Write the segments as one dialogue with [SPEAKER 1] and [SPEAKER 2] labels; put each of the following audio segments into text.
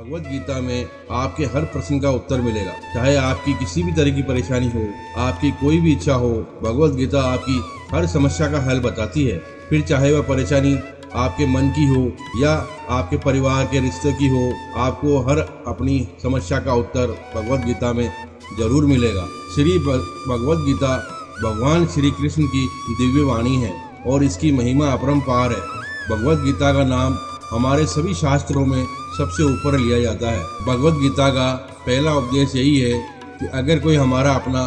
[SPEAKER 1] भगवत गीता में आपके हर प्रश्न का उत्तर मिलेगा। चाहे आपकी किसी भी तरह की परेशानी हो, आपकी कोई भी इच्छा हो, भगवत गीता आपकी हर समस्या का हल बताती है। फिर चाहे वह परेशानी आपके मन की हो या आपके परिवार के रिश्ते की हो, आपको हर अपनी समस्या का उत्तर भगवत गीता में जरूर मिलेगा। श्री भगवत गीता भगवान श्री कृष्ण की दिव्य वाणी है और इसकी महिमा अपरंपार है। भगवत गीता का नाम हमारे सभी शास्त्रों में सबसे ऊपर लिया जाता है। भगवत गीता का पहला उपदेश यही है कि अगर कोई हमारा अपना,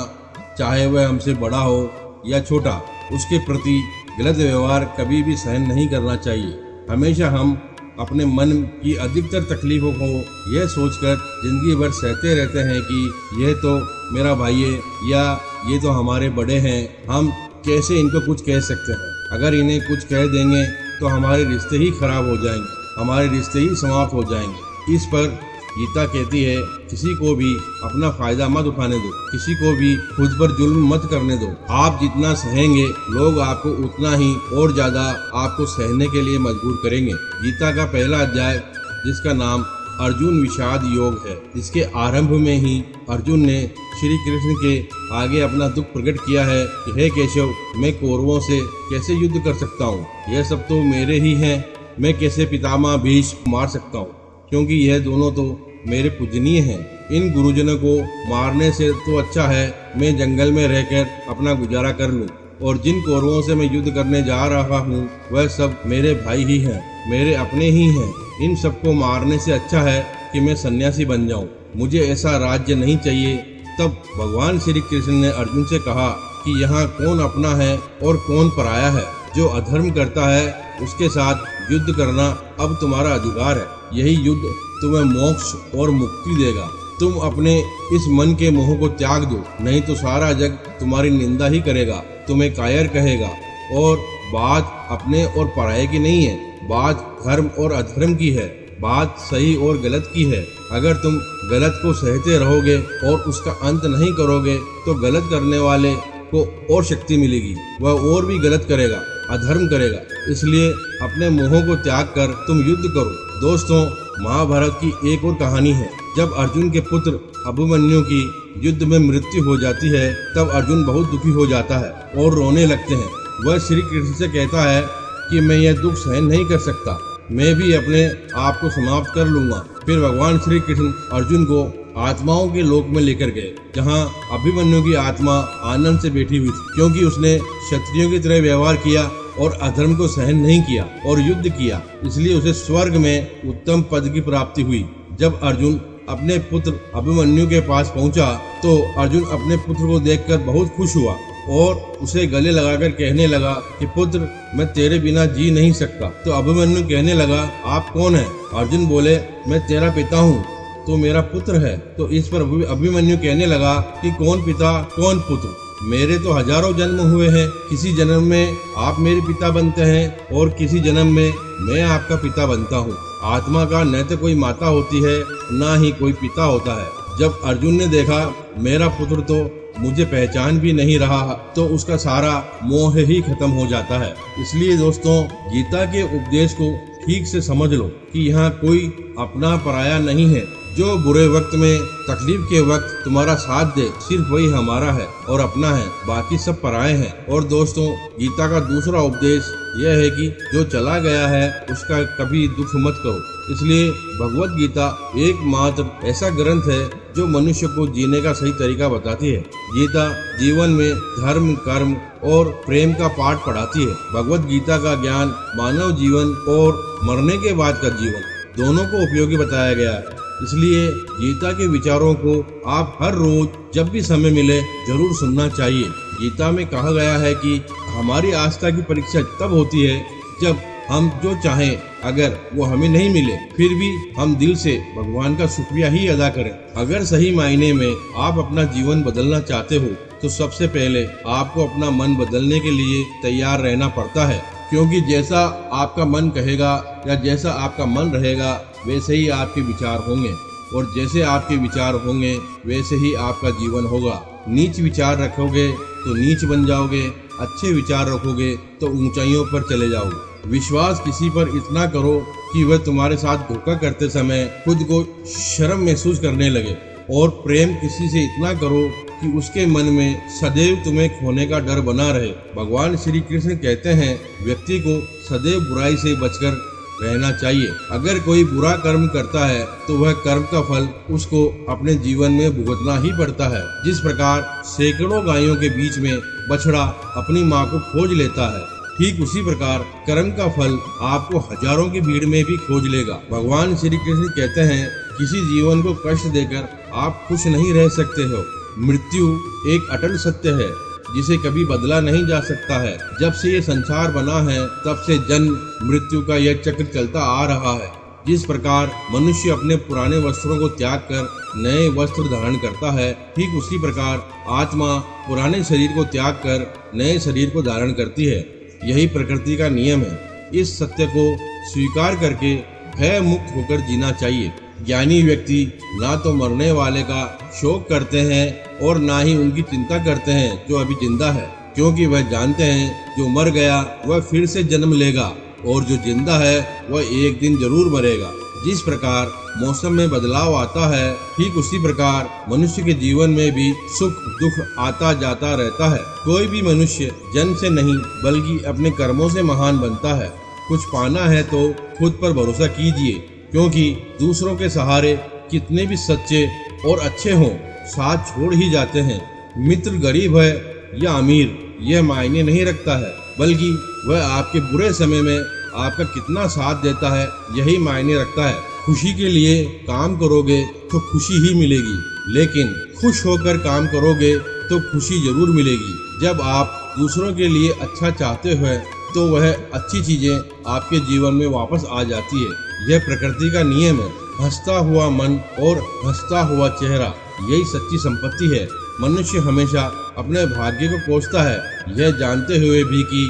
[SPEAKER 1] चाहे वह हमसे बड़ा हो या छोटा, उसके प्रति गलत व्यवहार कभी भी सहन नहीं करना चाहिए। हमेशा हम अपने मन की अधिकतर तकलीफों को यह सोचकर जिंदगी भर सहते रहते हैं कि यह तो मेरा भाई है या ये तो हमारे बड़े हैं, हम कैसे इनको कुछ कह सकते हैं। अगर इन्हें कुछ कह देंगे तो हमारे रिश्ते ही खराब हो जाएंगे, हमारे रिश्ते ही समाप्त हो जाएंगे। इस पर गीता कहती है, किसी को भी अपना फायदा मत उठाने दो, किसी को भी खुद पर जुल्म मत करने दो। आप जितना सहेंगे, लोग आपको उतना ही और ज्यादा आपको सहने के लिए मजबूर करेंगे। गीता का पहला अध्याय, जिसका नाम अर्जुन विषाद योग है, इसके आरंभ में ही अर्जुन ने श्री कृष्ण के आगे अपना दुख प्रकट किया है कि हे केशव, मैं कौरवों से कैसे युद्ध कर सकता हूँ, यह सब तो मेरे ही हैं। मैं कैसे पितामह भीष्म मार सकता हूँ, क्योंकि यह दोनों तो मेरे पूजनीय हैं। इन गुरुजनों को मारने से तो अच्छा है मैं जंगल में रहकर अपना गुजारा कर लूँ, और जिन कौरवों से मैं युद्ध करने जा रहा हूँ वह सब मेरे भाई ही हैं, मेरे अपने ही हैं। इन सबको मारने से अच्छा है कि मैं सन्यासी बन जाऊं, मुझे ऐसा राज्य नहीं चाहिए। तब भगवान श्री कृष्ण ने अर्जुन से कहा कि यहाँ कौन अपना है और कौन पराया है। जो अधर्म करता है उसके साथ युद्ध करना अब तुम्हारा अधिकार है। यही युद्ध तुम्हें मोक्ष और मुक्ति देगा। तुम अपने इस मन के मोह को त्याग दो, नहीं तो सारा जग तुम्हारी निंदा ही करेगा, तुम्हें कायर कहेगा। और बात अपने और पराये की नहीं है, बात धर्म और अधर्म की है, बात सही और गलत की है। अगर तुम गलत को सहते रहोगे और उसका अंत नहीं करोगे तो गलत करने वाले को और शक्ति मिलेगी, वह और भी गलत करेगा, अधर्म करेगा। इसलिए अपने मोहों को त्याग कर तुम युद्ध करो। दोस्तों, महाभारत की एक और कहानी है। जब अर्जुन के पुत्र अभिमन्यु की युद्ध में मृत्यु हो जाती है तब अर्जुन बहुत दुखी हो जाता है और रोने लगते हैं। वह श्री कृष्ण से कहता है कि मैं यह दुख सहन नहीं कर सकता, मैं भी अपने आप को समाप्त कर लूंगा। फिर भगवान श्री कृष्ण अर्जुन को आत्माओं के लोक में लेकर गए, जहां अभिमन्यु की आत्मा आनंद से बैठी हुई थी, क्योंकि उसने क्षत्रियों की तरह व्यवहार किया और अधर्म को सहन नहीं किया और युद्ध किया, इसलिए उसे स्वर्ग में उत्तम पद की प्राप्ति हुई। जब अर्जुन अपने पुत्र अभिमन्यु के पास पहुंचा तो अर्जुन अपने पुत्र को देखकर बहुत खुश हुआ और उसे गले लगाकर कहने लगा कि पुत्र, मैं तेरे बिना जी नहीं सकता। तो अभिमन्यु कहने लगा, आप कौन हैं? अर्जुन बोले, मैं तेरा पिता हूँ, तो मेरा पुत्र है। तो इस पर अभिमन्यु कहने लगा कि कौन पिता कौन पुत्र, मेरे तो हजारों जन्म हुए हैं, किसी जन्म में आप मेरे पिता बनते हैं और किसी जन्म में मैं आपका पिता बनता हूँ। आत्मा का न तो कोई माता होती है न ही कोई पिता होता है। जब अर्जुन ने देखा मेरा पुत्र तो मुझे पहचान भी नहीं रहा तो उसका सारा मोह ही खत्म हो जाता है। इसलिए दोस्तों, गीता के उपदेश को ठीक से समझ लो कि यहाँ कोई अपना पराया नहीं है। जो बुरे वक्त में, तकलीफ के वक्त तुम्हारा साथ दे, सिर्फ वही हमारा है और अपना है, बाकी सब पराये हैं। और दोस्तों, गीता का दूसरा उपदेश यह है कि जो चला गया है उसका कभी दुख मत करो। इसलिए भगवत गीता एकमात्र ऐसा ग्रंथ है जो मनुष्य को जीने का सही तरीका बताती है। गीता जीवन में धर्म, कर्म और प्रेम का पाठ पढ़ाती है। भगवत गीता का ज्ञान मानव जीवन और मरने के बाद का जीवन दोनों को उपयोगी बताया गया है। इसलिए गीता के विचारों को आप हर रोज जब भी समय मिले जरूर सुनना चाहिए। गीता में कहा गया है कि हमारी आस्था की परीक्षा तब होती है जब हम जो चाहें अगर वो हमें नहीं मिले, फिर भी हम दिल से भगवान का शुक्रिया ही अदा करें। अगर सही मायने में आप अपना जीवन बदलना चाहते हो तो सबसे पहले आपको अपना मन बदलने के लिए तैयार रहना पड़ता है, क्योंकि जैसा आपका मन कहेगा या जैसा आपका मन रहेगा वैसे ही आपके विचार होंगे, और जैसे आपके विचार होंगे वैसे ही आपका जीवन होगा। नीच विचार रखोगे तो नीच बन जाओगे, अच्छे विचार रखोगे तो ऊंचाइयों पर चले जाओगे। विश्वास किसी पर इतना करो कि वह तुम्हारे साथ धोखा करते समय खुद को शर्म महसूस करने लगे, और प्रेम किसी से इतना करो कि उसके मन में सदैव तुम्हें खोने का डर बना रहे। भगवान श्री कृष्ण कहते हैं, व्यक्ति को सदैव बुराई से बचकर रहना चाहिए। अगर कोई बुरा कर्म करता है तो वह कर्म का फल उसको अपने जीवन में भुगतना ही पड़ता है। जिस प्रकार सैकड़ों गायों के बीच में बछड़ा अपनी माँ को खोज लेता है, ठीक उसी प्रकार कर्म का फल आपको हजारों की भीड़ में भी खोज लेगा। भगवान श्री कृष्ण कहते हैं, किसी जीवन को कष्ट देकर आप खुश नहीं रह सकते हो। मृत्यु एक अटल सत्य है जिसे कभी बदला नहीं जा सकता है। जब से ये संसार बना है तब से जन्म मृत्यु का यह चक्र चलता आ रहा है। जिस प्रकार मनुष्य अपने पुराने वस्त्रों को त्याग कर नए वस्त्र धारण करता है, ठीक उसी प्रकार आत्मा पुराने शरीर को त्याग कर नए शरीर को धारण करती है। यही प्रकृति का नियम है। इस सत्य को स्वीकार करके भय मुक्त होकर जीना चाहिए। ज्ञानी व्यक्ति ना तो मरने वाले का शोक करते हैं और ना ही उनकी चिंता करते हैं जो अभी जिंदा है, क्योंकि वह जानते हैं जो मर गया वह फिर से जन्म लेगा और जो जिंदा है वह एक दिन जरूर मरेगा। जिस प्रकार मौसम में बदलाव आता है, ठीक उसी प्रकार मनुष्य के जीवन में भी सुख दुख आता जाता रहता है। कोई भी मनुष्य जन्म से नहीं बल्कि अपने कर्मों से महान बनता है। कुछ पाना है तो खुद पर भरोसा कीजिए, क्योंकि दूसरों के सहारे कितने भी सच्चे और अच्छे हों, साथ छोड़ ही जाते हैं। मित्र गरीब है या अमीर यह मायने नहीं रखता है, बल्कि वह आपके बुरे समय में आपका कितना साथ देता है यही मायने रखता है। खुशी के लिए काम करोगे तो खुशी ही मिलेगी, लेकिन खुश होकर काम करोगे तो खुशी जरूर मिलेगी। जब आप दूसरों के लिए अच्छा चाहते हो तो वह अच्छी चीजें आपके जीवन में वापस आ जाती है। यह प्रकृति का नियम है। हंसता हुआ मन और हंसता हुआ चेहरा यही सच्ची संपत्ति है। मनुष्य हमेशा अपने भाग्य को कोसता है, यह जानते हुए भी कि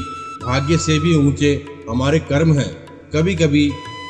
[SPEAKER 1] भाग्य से भी ऊंचे हमारे कर्म हैं। कभी कभी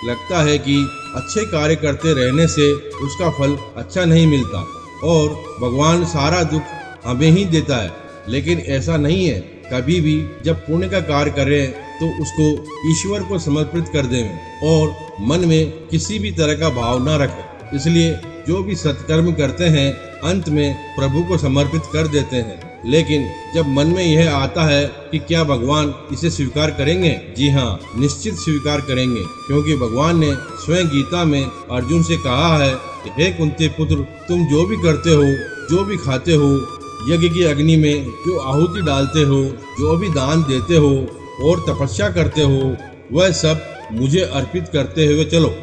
[SPEAKER 1] लगता है कि अच्छे कार्य करते रहने से उसका फल अच्छा नहीं मिलता और भगवान सारा दुख हमें ही देता है, लेकिन ऐसा नहीं है। कभी भी जब पुण्य का कार्य करें तो उसको ईश्वर को समर्पित कर दें और मन में किसी भी तरह का भाव न रखें। इसलिए जो भी सत्कर्म करते हैं अंत में प्रभु को समर्पित कर देते हैं। लेकिन जब मन में यह आता है कि क्या भगवान इसे स्वीकार करेंगे? जी हाँ, निश्चित स्वीकार करेंगे, क्योंकि भगवान ने स्वयं गीता में अर्जुन से कहा है कि हे कुंती पुत्र, तुम जो भी करते हो, जो भी खाते हो, यज्ञ की अग्नि में जो आहुति डालते हो, जो भी दान देते हो और तपस्या करते हो, वह सब मुझे अर्पित करते हुए चलो।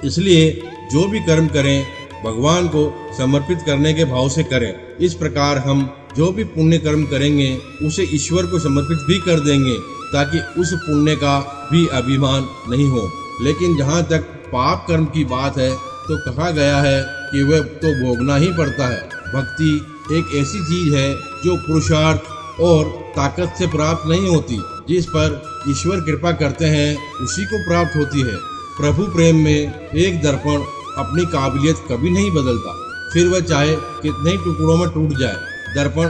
[SPEAKER 1] इसलिए जो भी कर्म करें भगवान को समर्पित करने के भाव से करें। इस प्रकार हम जो भी पुण्य कर्म करेंगे उसे ईश्वर को समर्पित भी कर देंगे, ताकि उस पुण्य का भी अभिमान नहीं हो। लेकिन जहाँ तक पाप कर्म की बात है तो कहा गया है कि वह तो भोगना ही पड़ता है। भक्ति एक ऐसी चीज है जो पुरुषार्थ और ताकत से प्राप्त नहीं होती, जिस पर ईश्वर कृपा करते हैं उसी को प्राप्त होती है। प्रभु प्रेम में एक दर्पण अपनी काबिलियत कभी नहीं बदलता, फिर वह चाहे कितने ही टुकड़ों में टूट जाए, दर्पण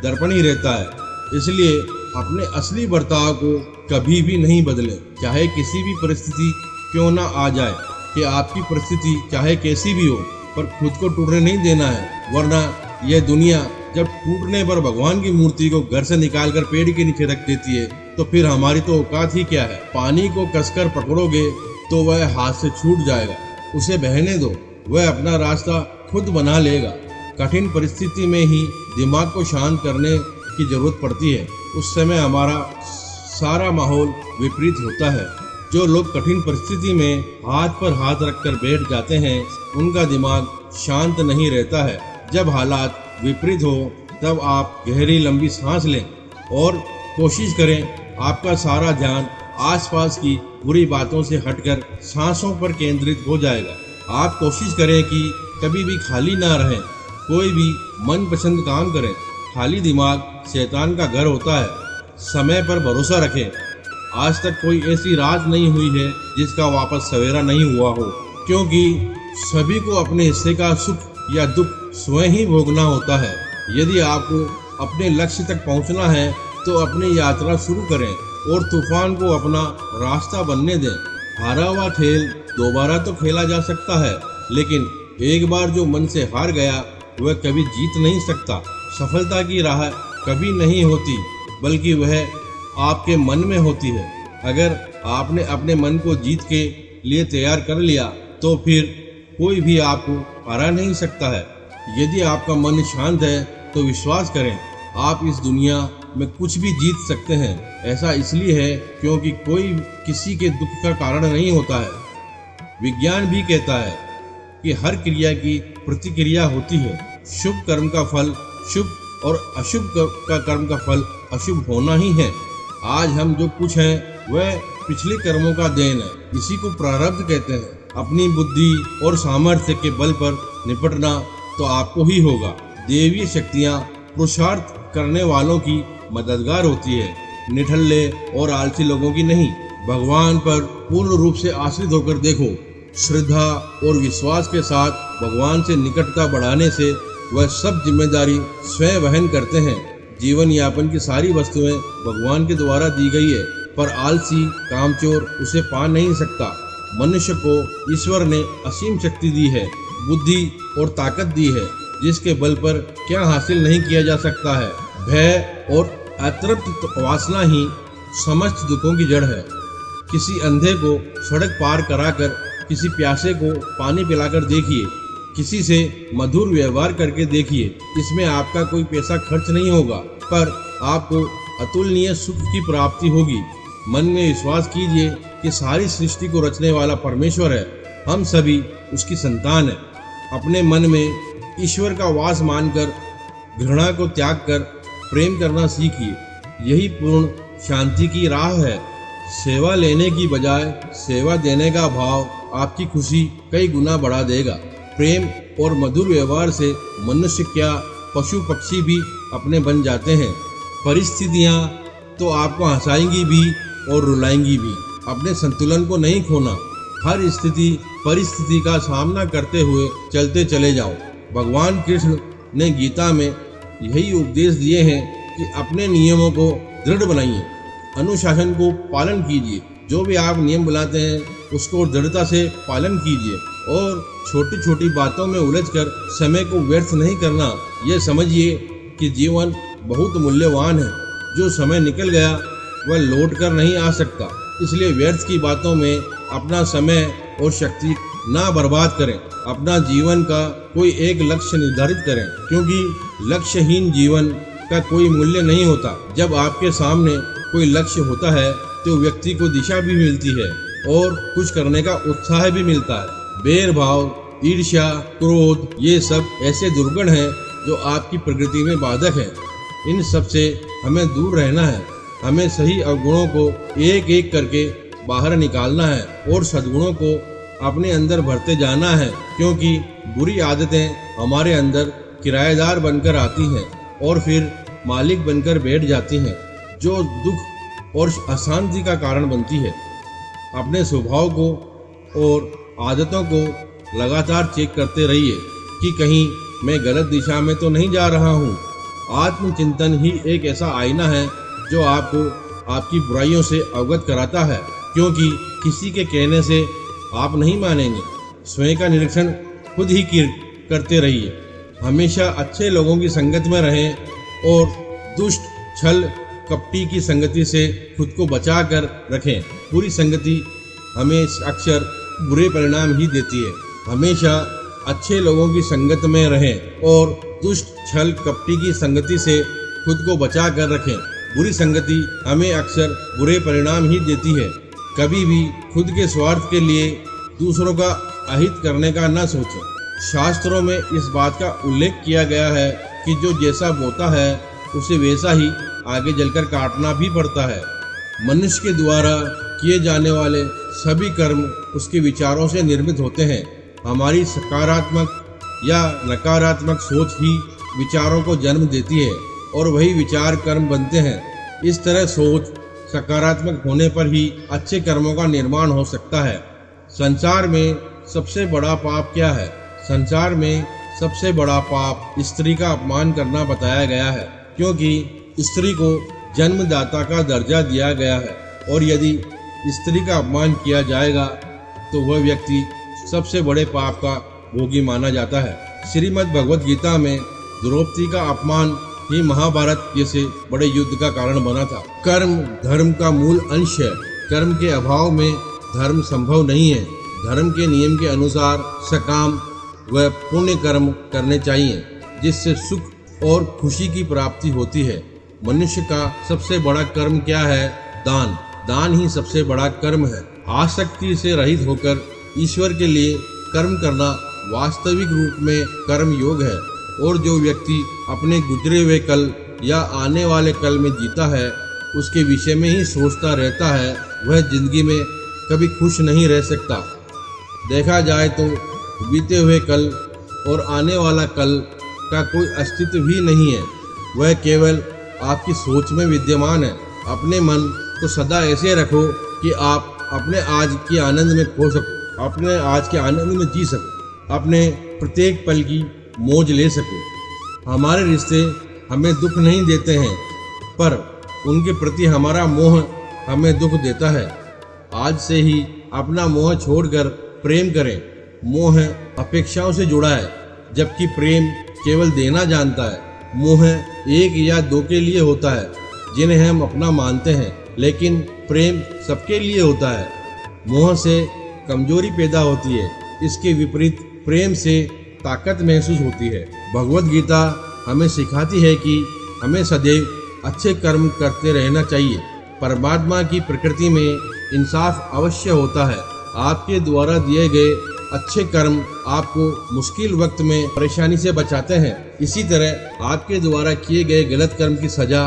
[SPEAKER 1] दर्पण ही रहता है। इसलिए अपने असली बर्ताव को कभी भी नहीं बदलें, चाहे किसी भी परिस्थिति क्यों ना आ जाए। कि आपकी परिस्थिति चाहे कैसी भी हो, पर खुद को टूटने नहीं देना है, वरना यह दुनिया जब टूटने पर भगवान की मूर्ति को घर से निकालकर पेड़ के नीचे रख देती है तो फिर हमारी तो औकात ही क्या है। पानी को कसकर पकड़ोगे तो वह हाथ से छूट जाएगा, उसे बहने दो, वह अपना रास्ता खुद बना लेगा। कठिन परिस्थिति में ही दिमाग को शांत करने की जरूरत पड़ती है, उस समय हमारा सारा माहौल विपरीत होता है। जो लोग कठिन परिस्थिति में हाथ पर हाथ रखकर बैठ जाते हैं उनका दिमाग शांत नहीं रहता है। जब हालात विपरीत हो तब आप गहरी लंबी सांस लें और कोशिश करें आपका सारा ध्यान आसपास की बुरी बातों से हटकर सांसों पर केंद्रित हो जाएगा। आप कोशिश करें कि कभी भी खाली ना रहें, कोई भी मनपसंद काम करें। खाली दिमाग शैतान का घर होता है। समय पर भरोसा रखें। आज तक कोई ऐसी रात नहीं हुई है जिसका वापस सवेरा नहीं हुआ हो, क्योंकि सभी को अपने हिस्से का सुख या दुख स्वयं ही भोगना होता है। यदि आपको अपने लक्ष्य तक पहुंचना है तो अपनी यात्रा शुरू करें। और तूफान को अपना रास्ता बनने दें। हारा हुआ खेल दोबारा तो खेला जा सकता है, लेकिन एक बार जो मन से हार गया वह कभी जीत नहीं सकता। सफलता की राह कभी नहीं होती, बल्कि वह आपके मन में होती है। अगर आपने अपने मन को जीत के लिए तैयार कर लिया तो फिर कोई भी आपको हरा नहीं सकता है। यदि आपका मन शांत है तो विश्वास करें, आप इस दुनिया में कुछ भी जीत सकते हैं। ऐसा इसलिए है क्योंकि कोई किसी के दुख का कारण नहीं होता है। विज्ञान भी कहता है कि हर क्रिया की प्रतिक्रिया होती है। शुभ कर्म का फल शुभ और अशुभ का कर्म का फल अशुभ होना ही है। आज हम जो कुछ हैं वह पिछले कर्मों का देन है। इसी को प्रारब्ध कहते हैं। अपनी बुद्धि और सामर्थ्य के बल पर निपटना तो आपको ही होगा। देवीय शक्तियाँ पुरुषार्थ करने वालों की मददगार होती है, निठल्ले और आलसी लोगों की नहीं। भगवान पर पूर्ण रूप से आश्रित होकर देखो। श्रद्धा और विश्वास के साथ भगवान से निकटता बढ़ाने से वह सब जिम्मेदारी स्वयं वहन करते हैं। जीवन यापन की सारी वस्तुएं भगवान के द्वारा दी गई है, पर आलसी कामचोर उसे पा नहीं सकता। मनुष्य को ईश्वर ने असीम शक्ति दी है, बुद्धि और ताकत दी है, जिसके बल पर क्या हासिल नहीं किया जा सकता है। भय और अतृप्त वासना ही समस्त दुखों की जड़ है। किसी अंधे को सड़क पार कराकर किसी प्यासे को पानी पिलाकर देखिए, किसी से मधुर व्यवहार करके देखिए। इसमें आपका कोई पैसा खर्च नहीं होगा, पर आपको अतुलनीय सुख की प्राप्ति होगी। मन में विश्वास कीजिए कि सारी सृष्टि को रचने वाला परमेश्वर है, हम सभी उसकी संतान हैं। अपने मन में ईश्वर का वास मानकर घृणा को त्याग कर प्रेम करना सीखिए। यही पूर्ण शांति की राह है। सेवा लेने की बजाय सेवा देने का भाव आपकी खुशी कई गुना बढ़ा देगा। प्रेम और मधुर व्यवहार से मनुष्य क्या पशु पक्षी भी अपने बन जाते हैं। परिस्थितियाँ तो आपको हंसाएंगी भी और रुलाएंगी भी। अपने संतुलन को नहीं खोना। हर स्थिति परिस्थिति का सामना करते हुए चलते चले जाओ। भगवान कृष्ण ने गीता में यही उपदेश दिए हैं कि अपने नियमों को दृढ़ बनाइए, अनुशासन को पालन कीजिए। जो भी आप नियम बनाते हैं उसको दृढ़ता से पालन कीजिए और छोटी छोटी बातों में उलझकर समय को व्यर्थ नहीं करना। यह समझिए कि जीवन बहुत मूल्यवान है। जो समय निकल गया वह लौट कर नहीं आ सकता, इसलिए व्यर्थ की बातों में अपना समय और शक्ति ना बर्बाद करें। अपना जीवन का कोई एक लक्ष्य निर्धारित करें, क्योंकि लक्ष्यहीन जीवन का कोई मूल्य नहीं होता। जब आपके सामने कोई लक्ष्य होता है तो व्यक्ति को दिशा भी मिलती है और कुछ करने का उत्साह भी मिलता है। बैर भाव, ईर्ष्या, क्रोध, ये सब ऐसे दुर्गुण हैं जो आपकी प्रकृति में बाधक है। इन सब से हमें दूर रहना है। हमें सही अवगुणों को एक एक करके बाहर निकालना है और सद्गुणों को अपने अंदर भरते जाना है, क्योंकि बुरी आदतें हमारे अंदर किराएदार बनकर आती हैं और फिर मालिक बनकर बैठ जाती हैं, जो दुख और अशांति का कारण बनती है। अपने स्वभाव को और आदतों को लगातार चेक करते रहिए कि कहीं मैं गलत दिशा में तो नहीं जा रहा हूँ। आत्मचिंतन ही एक ऐसा आईना है जो आपको आपकी बुराइयों से अवगत कराता है, क्योंकि किसी के कहने से आप नहीं मानेंगे। स्वयं का निरीक्षण खुद ही करते रहिए। हमेशा अच्छे लोगों की संगत में रहें और दुष्ट, छल, कपटी की संगति से खुद को बचा कर रखें। बुरी संगति हमें अक्सर बुरे परिणाम ही देती है। हमेशा अच्छे लोगों की संगत में रहें और दुष्ट, छल, कपटी की संगति से खुद को बचा कर रखें। बुरी संगति हमें अक्सर बुरे परिणाम ही देती है। कभी भी खुद के स्वार्थ के लिए दूसरों का अहित करने का न सोचें। शास्त्रों में इस बात का उल्लेख किया गया है कि जो जैसा बोता है उसे वैसा ही आगे जलकर काटना भी पड़ता है। मनुष्य के द्वारा किए जाने वाले सभी कर्म उसके विचारों से निर्मित होते हैं। हमारी सकारात्मक या नकारात्मक सोच ही विचारों को जन्म देती है और वही विचार कर्म बनते हैं। इस तरह सोच सकारात्मक होने पर ही अच्छे कर्मों का निर्माण हो सकता है। संसार में सबसे बड़ा पाप क्या है? संसार में सबसे बड़ा पाप स्त्री का अपमान करना बताया गया है, क्योंकि स्त्री को जन्मदाता का दर्जा दिया गया है और यदि स्त्री का अपमान किया जाएगा तो वह व्यक्ति सबसे बड़े पाप का भोगी माना जाता है। श्रीमद् भगवत गीता में द्रौपदी का अपमान ही महाभारत जैसे बड़े युद्ध का कारण बना था। कर्म धर्म का मूल अंश है। कर्म के अभाव में धर्म संभव नहीं है। धर्म के नियम के अनुसार सकाम व पुण्य कर्म करने चाहिए जिससे सुख और खुशी की प्राप्ति होती है। मनुष्य का सबसे बड़ा कर्म क्या है? दान। दान ही सबसे बड़ा कर्म है। आसक्ति से रहित होकर ईश्वर के लिए कर्म करना वास्तविक रूप में कर्म योग है। और जो व्यक्ति अपने गुजरे हुए कल या आने वाले कल में जीता है, उसके विषय में ही सोचता रहता है, वह जिंदगी में कभी खुश नहीं रह सकता। देखा जाए तो बीते हुए कल और आने वाला कल का कोई अस्तित्व ही नहीं है। वह केवल आपकी सोच में विद्यमान है। अपने मन को सदा ऐसे रखो कि आप अपने आज के आनंद में खो सको, अपने आज के आनंद में जी सको, अपने प्रत्येक पल की मौज ले सको। हमारे रिश्ते हमें दुख नहीं देते हैं, पर उनके प्रति हमारा मोह हमें दुख देता है। आज से ही अपना मोह छोड़कर प्रेम करें। मोह अपेक्षाओं से जुड़ा है, जबकि प्रेम केवल देना जानता है। मोह एक या दो के लिए होता है जिन्हें हम अपना मानते हैं, लेकिन प्रेम सबके लिए होता है। मोह से कमजोरी पैदा होती है, इसके विपरीत प्रेम से ताकत महसूस होती है। भगवत गीता हमें सिखाती है कि हमें सदैव अच्छे कर्म करते रहना चाहिए। परमात्मा की प्रकृति में इंसाफ अवश्य होता है। आपके द्वारा दिए गए अच्छे कर्म आपको मुश्किल वक्त में परेशानी से बचाते हैं। इसी तरह आपके द्वारा किए गए गलत कर्म की सजा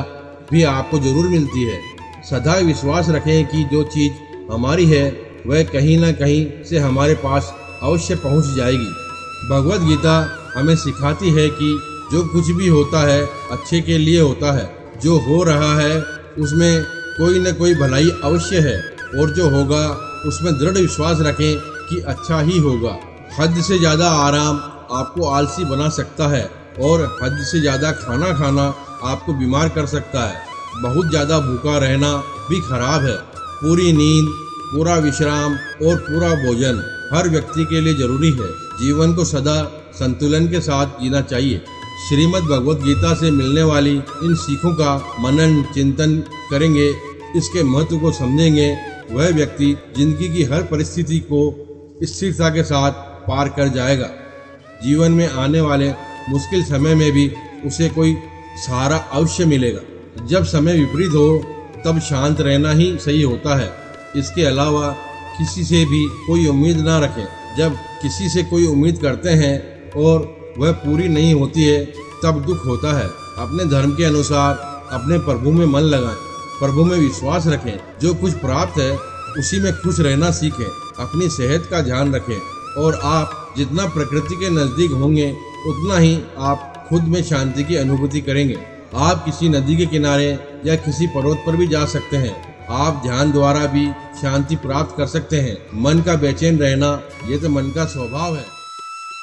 [SPEAKER 1] भी आपको जरूर मिलती है। सदा विश्वास रखें कि जो चीज़ हमारी है वह कहीं ना कहीं से हमारे पास अवश्य पहुंच जाएगी। भगवत गीता हमें सिखाती है कि जो कुछ भी होता है अच्छे के लिए होता है। जो हो रहा है उसमें कोई न कोई भलाई अवश्य है, और जो होगा उसमें दृढ़ विश्वास रखें कि अच्छा ही होगा। हद से ज़्यादा आराम आपको आलसी बना सकता है, और हद से ज़्यादा खाना खाना आपको बीमार कर सकता है। बहुत ज़्यादा भूखा रहना भी खराब है। पूरी नींद, पूरा विश्राम और पूरा भोजन हर व्यक्ति के लिए जरूरी है। जीवन को सदा संतुलन के साथ जीना चाहिए। श्रीमद् भगवत गीता से मिलने वाली इन सीखों का मनन चिंतन करेंगे, इसके महत्व को समझेंगे, वह व्यक्ति जिंदगी की हर परिस्थिति को स्थिरता के साथ पार कर जाएगा। जीवन में आने वाले मुश्किल समय में भी उसे कोई सहारा अवश्य मिलेगा। जब समय विपरीत हो तब शांत रहना ही सही होता है। इसके अलावा किसी से भी कोई उम्मीद ना रखें। जब किसी से कोई उम्मीद करते हैं और वह पूरी नहीं होती है तब दुख होता है। अपने धर्म के अनुसार अपने प्रभु में मन लगाएं, प्रभु में विश्वास रखें। जो कुछ प्राप्त है उसी में खुश रहना सीखें। अपनी सेहत का ध्यान रखें, और आप जितना प्रकृति के नज़दीक होंगे उतना ही आप खुद में शांति की अनुभूति करेंगे। आप किसी नदी के किनारे या किसी पर्वत पर भी जा सकते हैं। आप ध्यान द्वारा भी शांति प्राप्त कर सकते हैं। मन का बेचैन रहना ये तो मन का स्वभाव है।